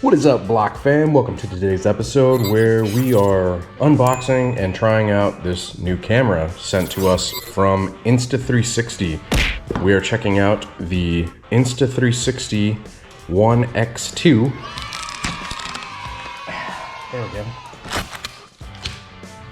What is up, Block fam? Welcome to today's episode where we are unboxing and trying out this new camera sent to us from Insta360. We are checking out the Insta360 One X2. There we go.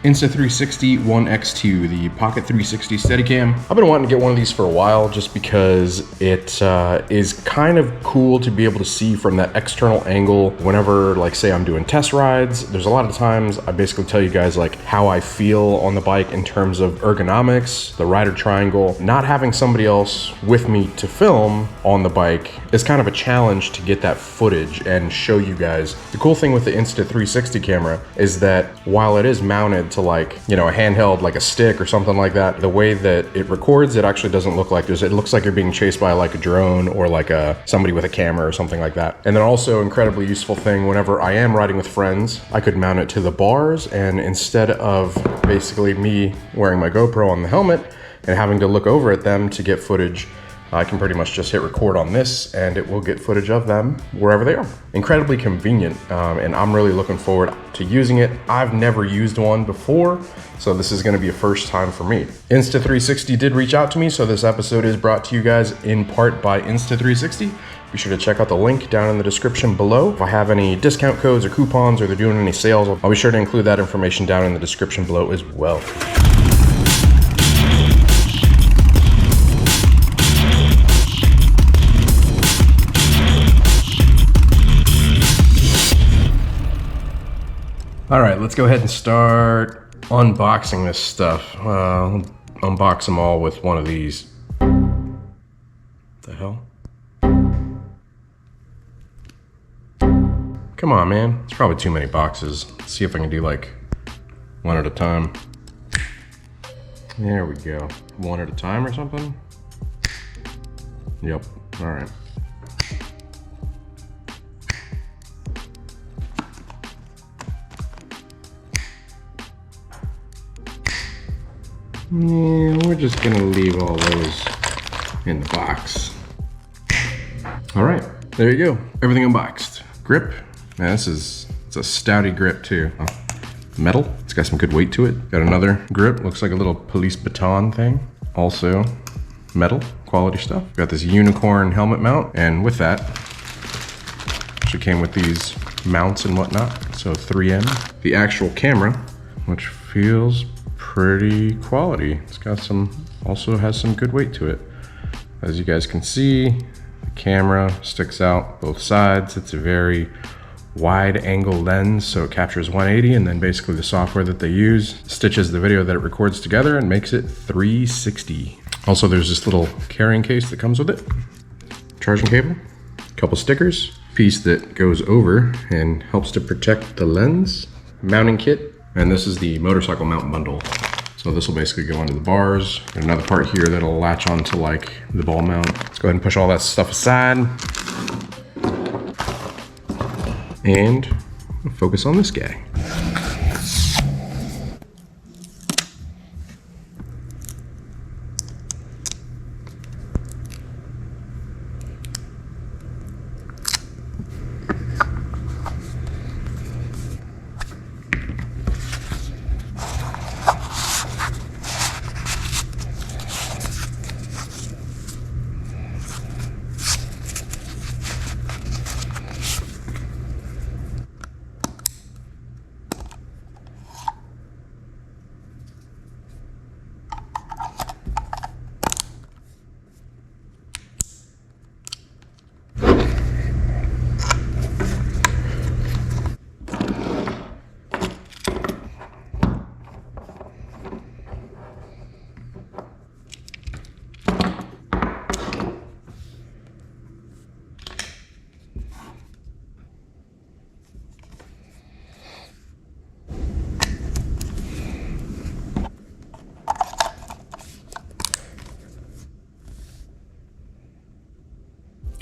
Insta360 One X2, the Pocket 360 Steadicam. I've been wanting to get one of these for a while just because it is kind of cool to be able to see from that external angle whenever, like, say I'm doing test rides. There's a lot of times I basically tell you guys like how I feel on the bike in terms of ergonomics, the rider triangle. Not having somebody else with me to film on the bike is kind of a challenge to get that footage and show you guys. The cool thing with the Insta360 camera is that while it is mounted to, like, you know, a handheld like a stick or something like that, the way that it records, it actually doesn't look like this. It looks like you're being chased by like a drone or like somebody with a camera or something like that. And then also incredibly useful thing, whenever I am riding with friends, I could mount it to the bars, and instead of basically me wearing my GoPro on the helmet and having to look over at them to get footage, I can pretty much just hit record on this and it will get footage of them wherever they are. Incredibly convenient, and I'm really looking forward to using it. I've never used one before, so this is gonna be a first time for me. Insta360 did reach out to me, so this episode is brought to you guys in part by Insta360. Be sure to check out the link down in the description below. If I have any discount codes or coupons or they're doing any sales, I'll be sure to include that information down in the description below as well. All right, let's go ahead and start unboxing this stuff. I'll unbox them all with one of these. The hell? Come on, man. It's probably too many boxes. Let's see if I can do like one at a time. There we go. One at a time or something? Yep, all right. Yeah, we're just gonna leave all those in the box. All right, there you go. Everything unboxed. Grip, man, it's a stouty grip too. Oh, metal, it's got some good weight to it. Got another grip, looks like a little police baton thing. Also metal, quality stuff. Got this unicorn helmet mount, and with that, actually came with these mounts and whatnot, so 3M. The actual camera, which feels pretty quality. It's got also has some good weight to it. As you guys can see, the camera sticks out both sides. It's a very wide angle lens, so it captures 180, and then basically the software that they use stitches the video that it records together and makes it 360. Also, there's this little carrying case that comes with it. Charging cable, a couple stickers, piece that goes over and helps to protect the lens, mounting kit, and this is the motorcycle mount bundle. So this will basically go onto the bars. Got another part here that'll latch onto like the ball mount. Let's go ahead and push all that stuff aside and focus on this guy.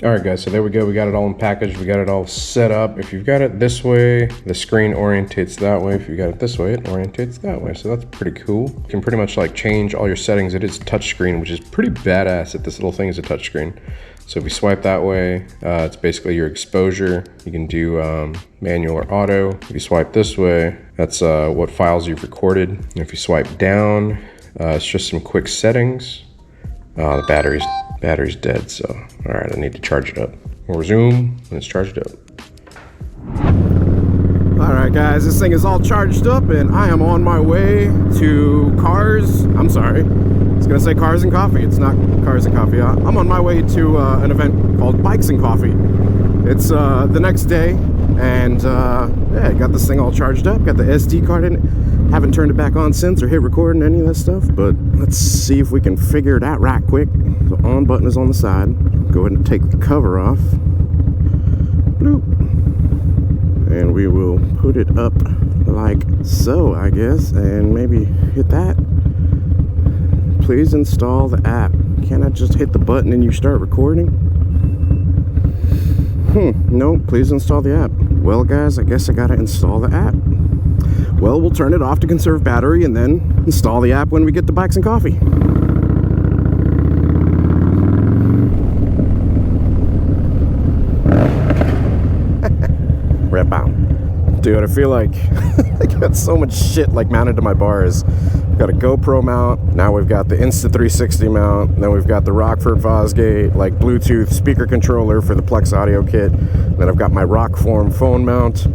All right, guys, so there we go. We got it all in package. We got it all set up. If you've got it this way, the screen orientates that way. If you got it this way, it orientates that way. So that's pretty cool. You can pretty much like change all your settings. It is a touch screen, which is pretty badass that this little thing is a touch screen. So if you swipe that way, it's basically your exposure. You can do manual or auto. If you swipe this way, that's what files you've recorded. And if you swipe down, it's just some quick settings. The battery's dead, so all right, I need to charge it up. We'll resume when it's charged up. All right, guys, this thing is all charged up, and I am on my way to Cars. I'm sorry, I was gonna say Cars and Coffee. It's not Cars and Coffee. I'm on my way to an event called Bikes and Coffee. It's the next day, and yeah, I got this thing all charged up. Got the SD card in it. Haven't turned it back on since or hit record and any of that stuff, but let's see if we can figure it out right quick. The on button is on the side. Go ahead and take the cover off. Bloop. And we will put it up like so, I guess, and maybe hit that. Please install the app. Can't I just hit the button and you start recording? No, please install the app. Well, guys, I guess I gotta install the app. Well, we'll turn it off to conserve battery and then install the app when we get to Bikes and Coffee. Rip out. Dude, I feel like I got so much shit like mounted to my bars. We've got a GoPro mount, now we've got the Insta360 mount, then we've got the Rockford Fosgate like Bluetooth speaker controller for the Plex audio kit, then I've got my Rockform phone mount,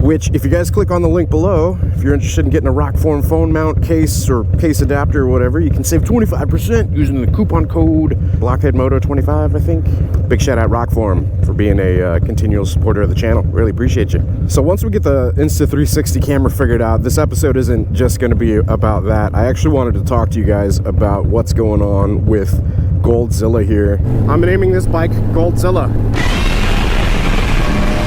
which if you guys click on the link below, if you're interested in getting a Rockform phone mount case or case adapter or whatever, you can save 25% using the coupon code Blockhead Moto 25, I think. Big shout out Rockform for being a continual supporter of the channel. Really appreciate you. So once we get the Insta360 camera figured out, this episode isn't just going to be about that. I actually wanted to talk to you guys about what's going on with Goldzilla here. I'm naming this bike Goldzilla.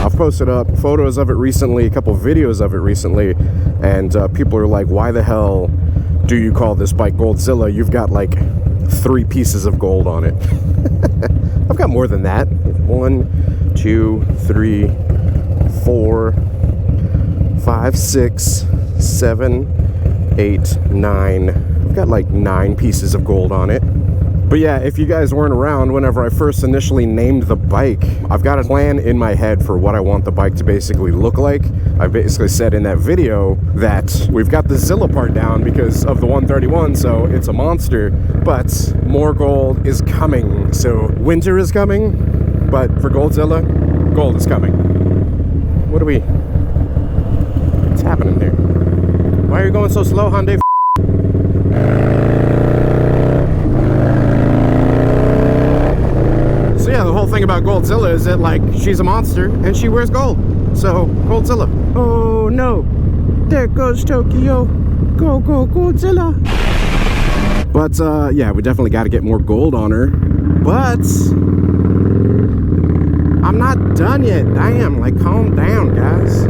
I've posted up photos of it recently, a couple videos of it recently, and people are like, why the hell do you call this bike Goldzilla? You've got like 3 pieces of gold on it. I've got more than that. 1, 2, 3, 4, 5, 6, 7, 8, 9. I've got like 9 pieces of gold on it. But yeah, if you guys weren't around whenever I first initially named the bike, I've got a plan in my head for what I want the bike to basically look like. I basically said in that video that we've got the Zilla part down because of the 131, so it's a monster, but more gold is coming. So winter is coming, but for Goldzilla, gold is coming. What's happening there? Why are you going so slow, Hyundai? So yeah, the whole thing about Goldzilla is that like she's a monster and she wears gold. So Goldzilla. Oh no, there goes Tokyo. Go Goldzilla. But yeah, we definitely got to get more gold on her. But I'm not done yet. Damn, like calm down, guys.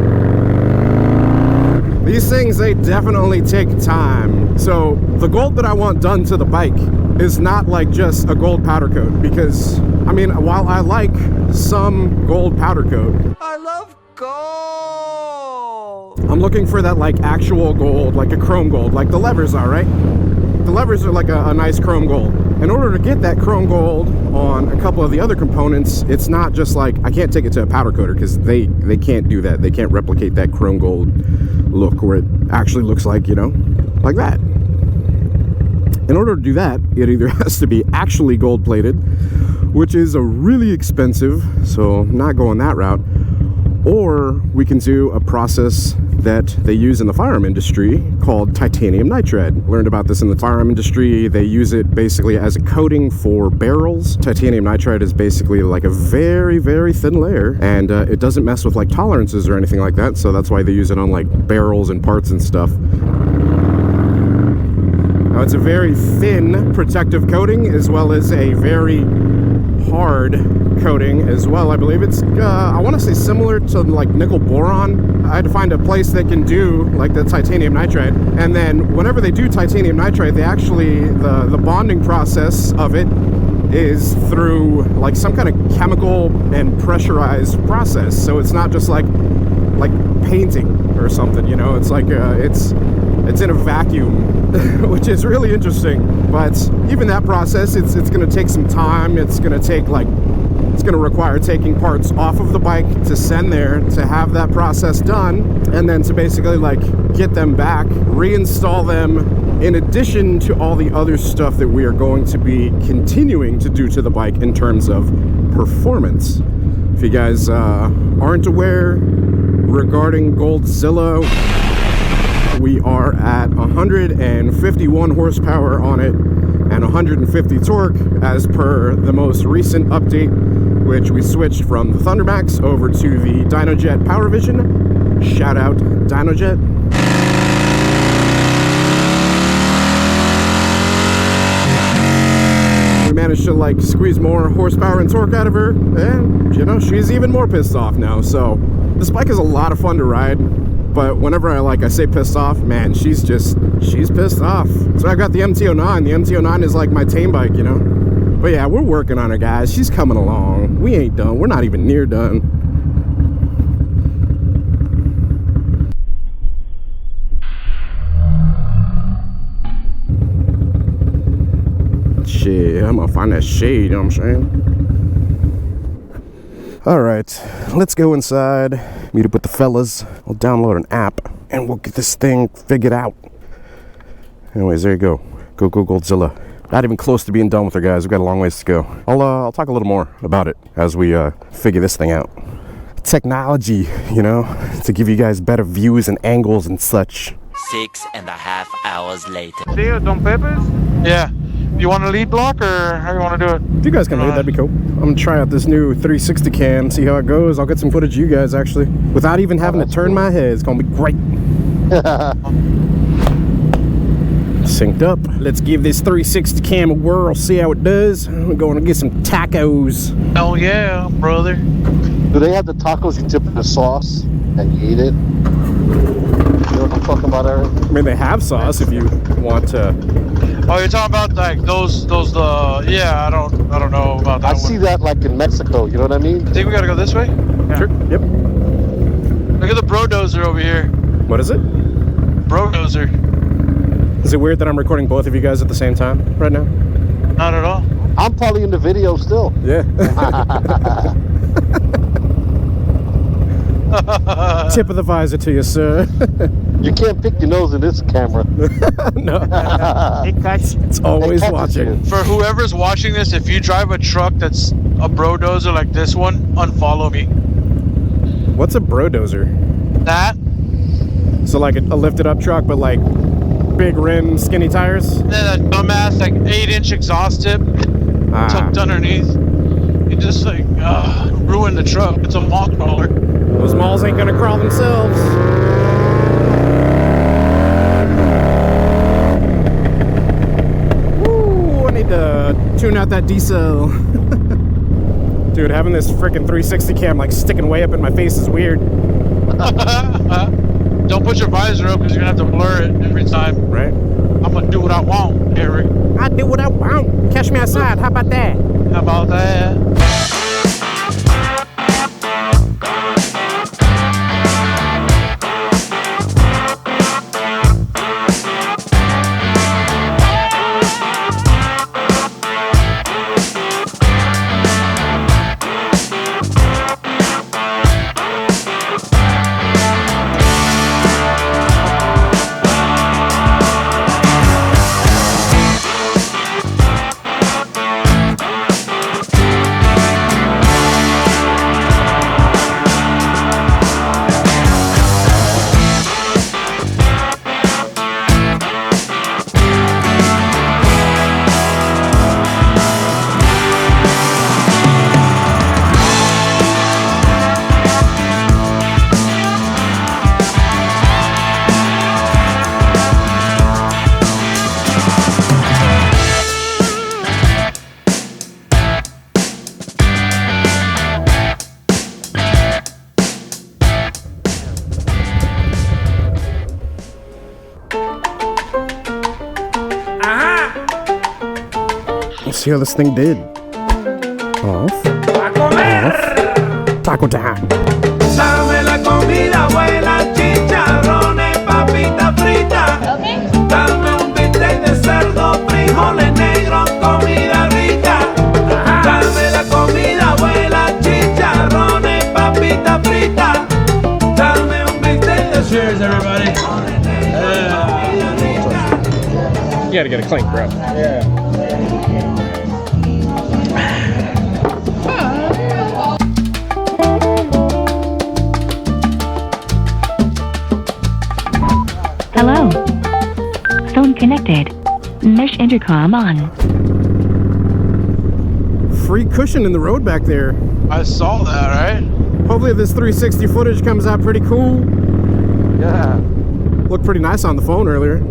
These things, they definitely take time. So the gold that I want done to the bike is not like just a gold powder coat, because I mean, while I like some gold powder coat, I love gold. I'm looking for that like actual gold, like a chrome gold, like the levers are, right? The levers are like a nice chrome gold. In order to get that chrome gold on a couple of the other components, it's not just like, I can't take it to a powder coater because they can't do that. They can't replicate that chrome gold look where it actually looks like, you know, like that. In order to do that, it either has to be actually gold plated, which is a really expensive, so not going that route, or we can do a process that they use in the firearm industry called titanium nitride. Learned about this in the firearm industry. They use it basically as a coating for barrels. Titanium nitride is basically like a very, very thin layer, and it doesn't mess with like tolerances or anything like that, so that's why they use it on like barrels and parts and stuff. Now, it's a very thin protective coating as well as a very hard coating as well. I believe it's I want to say similar to like nickel boron. I had to find a place that can do like the titanium nitride, and then whenever they do titanium nitride, they actually the bonding process of it is through like some kind of chemical and pressurized process. So it's not just like painting or something, you know. It's like it's it's in a vacuum, which is really interesting. But even that process, it's going to take some time. It's going to take it's going to require taking parts off of the bike to send there to have that process done, and then to basically get them back, reinstall them, in addition to all the other stuff that we are going to be continuing to do to the bike in terms of performance. If you guys aren't aware, regarding Goldzilla, we are at 151 horsepower on it and 150 torque as per the most recent update, which we switched from the Thundermax over to the Dynojet Power Vision. Shout out Dynojet. We managed to squeeze more horsepower and torque out of her, and you know, she's even more pissed off now. So this bike is a lot of fun to ride, but whenever I say pissed off, man, she's pissed off. So I got the MT-09. The MT-09 is my tame bike, you know. But yeah, we're working on her, guys. She's coming along. We ain't done. We're not even near done. Shit, I'm gonna find that shade, you know what I'm saying? All right, let's go inside, meet up with the fellas. We'll download an app and we'll get this thing figured out. Anyways, there you go. Go Goldzilla. Not even close to being done with her, guys. We've got a long ways to go. I'll talk a little more about it as we figure this thing out. Technology, you know, to give you guys better views and angles and such. 6.5 hours later. See you, Don Pepe's? Yeah. You want a lead block, or how you want to do it? If you guys can lead, that'd be cool. I'm gonna try out this new 360 cam, see how it goes. I'll get some footage of you guys actually, without even having to turn my head. It's gonna be great. Synced up. Let's give this 360 cam a whirl, see how it does. We're going to get some tacos. Oh yeah, brother. Do they have the tacos you dip in the sauce and you eat it? You know what I'm talking about, Eric? I mean, they have sauce if you want to. Oh, you're talking about those yeah, I don't know about that. I see that in Mexico, you know what I mean? Think we gotta go this way? Yeah. Sure. Yep. Look at the Brodozer over here. What is it? Brodozer. Is it weird that I'm recording both of you guys at the same time right now? Not at all. I'm probably in the video still. Yeah. Tip of the visor to you, sir. You can't pick your nose in this camera. No. It's always watching. For whoever's watching this, if you drive a truck that's a Brodozer like this one, unfollow me. What's a Brodozer? That? So a lifted up truck, but big rim, skinny tires? And then that dumbass 8-inch exhaust tip tucked underneath. You just ruin the truck. It's a mall crawler. Those malls ain't gonna crawl themselves. Woo, I need to tune out that diesel. Dude, having this freaking 360 cam sticking way up in my face is weird. Don't put your visor up because you're gonna have to blur it every time. Right? I'm gonna do what I want, Eric. I do what I want. Catch me outside. How about that? How about that? See how this thing did. Off. Taco time. Sabe la comida buena, chicharrones, papita frita. You gotta get a clink, bro. Hello. Phone connected. Mesh intercom on. Free cushion in the road back there. I saw that, right? Hopefully this 360 footage comes out pretty cool. Yeah. Looked pretty nice on the phone earlier.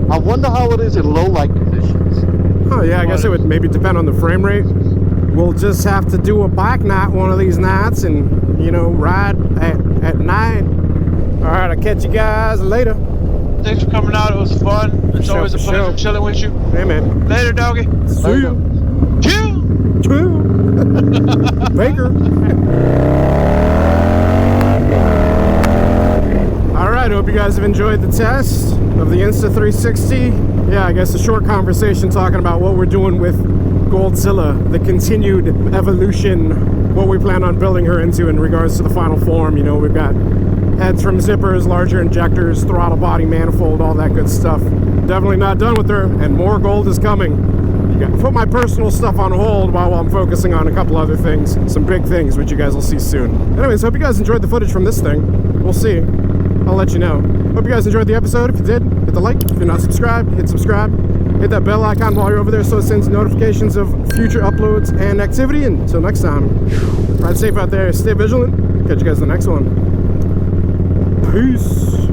I wonder how it is in low light conditions. Oh yeah, I guess it would maybe depend on the frame rate. We'll just have to do a bike night one of these nights and, you know, ride at night. All right, I'll catch you guys later. Thanks for coming out. It was fun. It's always a pleasure chilling with you. Hey, man. Later, doggy. See you. Chew. Baker. Alright, hope you guys have enjoyed the test of the Insta360. Yeah, I guess a short conversation talking about what we're doing with Goldzilla, the continued evolution, what we plan on building her into in regards to the final form. You know, we've got heads from zippers, larger injectors, throttle body, manifold, all that good stuff. Definitely not done with her, and more gold is coming. Put my personal stuff on hold while I'm focusing on a couple other things, some big things, which you guys will see soon. Anyways, hope you guys enjoyed the footage from this thing. We'll see. I'll let you know. Hope you guys enjoyed the episode. If you did, hit the like. If you're not subscribed, hit subscribe. Hit that bell icon while you're over there so it sends notifications of future uploads and activity. And until next time, ride safe out there. Stay vigilant. Catch you guys in the next one. Peace.